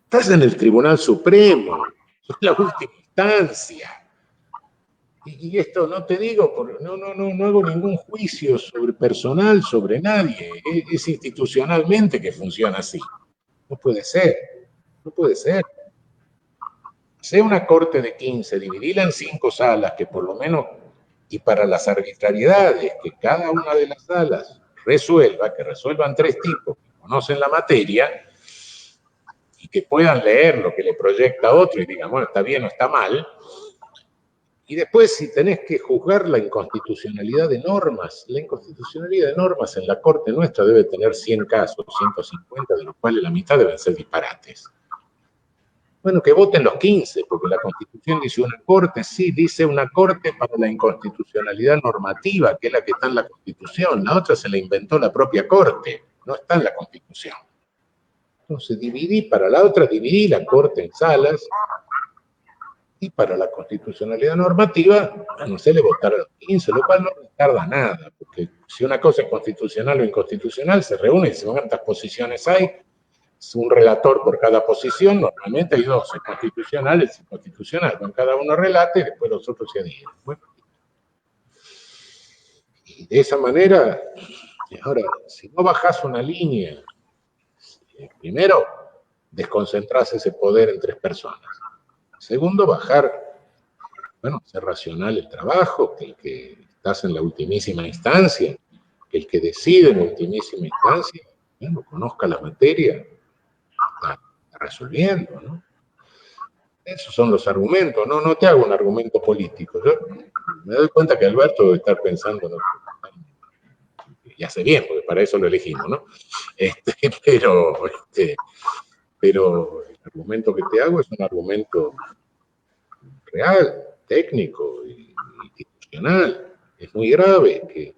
Estás en el Tribunal Supremo, es la última instancia. Y esto no te digo, no hago ningún juicio sobre personal, sobre nadie. Es institucionalmente que funciona así. No puede ser, no puede ser. Sea una corte de 15, dividila en 5 salas, que por lo menos, y para las arbitrariedades, que cada una de las salas resuelva, que resuelvan 3 tipos que conocen la materia, y que puedan leer lo que le proyecta otro y digan, bueno, está bien o está mal. Y después, si tenés que juzgar la inconstitucionalidad de normas, la inconstitucionalidad de normas en la Corte nuestra debe tener 100 casos, 150, de los cuales la mitad deben ser disparates. Bueno, que voten los 15, porque la Constitución dice una Corte, sí, dice una Corte para la inconstitucionalidad normativa, que es la que está en la Constitución. La otra se la inventó la propia Corte, no está en la Constitución. Entonces, para la otra dividí la Corte en salas, y para la constitucionalidad normativa, no se le votar a los 15, lo cual no tarda nada, porque si una cosa es constitucional o inconstitucional, se reúne y se ven cuántas posiciones hay, es un relator por cada posición, normalmente hay 12, constitucionales y inconstitucionales, con cada uno relate y después los otros se adhieren. Bueno, y de esa manera, ahora, si no bajás una línea, primero, desconcentrás ese poder en 3 personas. Segundo, hacer racional el trabajo, que el que estás en la ultimísima instancia, que el que decide en ultimísima instancia, conozca la materia, está resolviendo, ¿no? Esos son los argumentos, no te hago un argumento político. Yo me doy cuenta que Alberto debe estar pensando, ¿no? Y hace bien, porque para eso lo elegimos, ¿no? Pero el argumento que te hago es un argumento real, técnico y institucional. Es muy grave que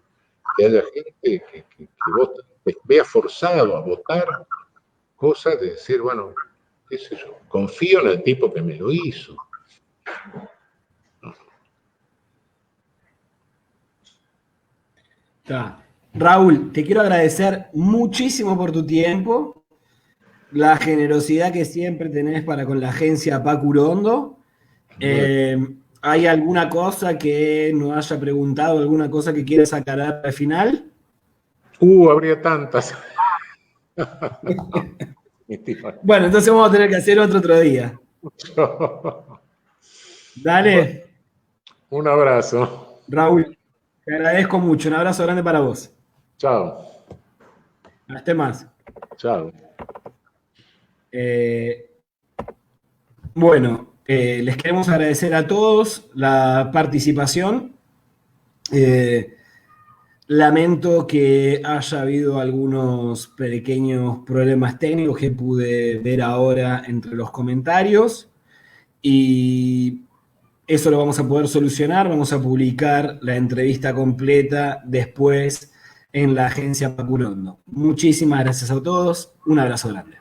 haya gente que vota, te vea forzado a votar cosas de decir, bueno, qué sé yo, confío en el tipo que me lo hizo. Raúl, te quiero agradecer muchísimo por tu tiempo, la generosidad que siempre tenés para con la agencia Pacurondo. ¿Hay alguna cosa que no haya preguntado, alguna cosa que quieras aclarar al final? Habría tantas. Bueno, entonces vamos a tener que hacer otro día. Dale. Un abrazo. Raúl, te agradezco mucho. Un abrazo grande para vos. Chao. Hasta más. Chao. Bueno, les queremos agradecer a todos la participación. Lamento que haya habido algunos pequeños problemas técnicos que pude ver ahora entre los comentarios y eso lo vamos a poder solucionar. Vamos a publicar la entrevista completa después en la agencia Pacurondo. Muchísimas gracias a todos. Un abrazo grande.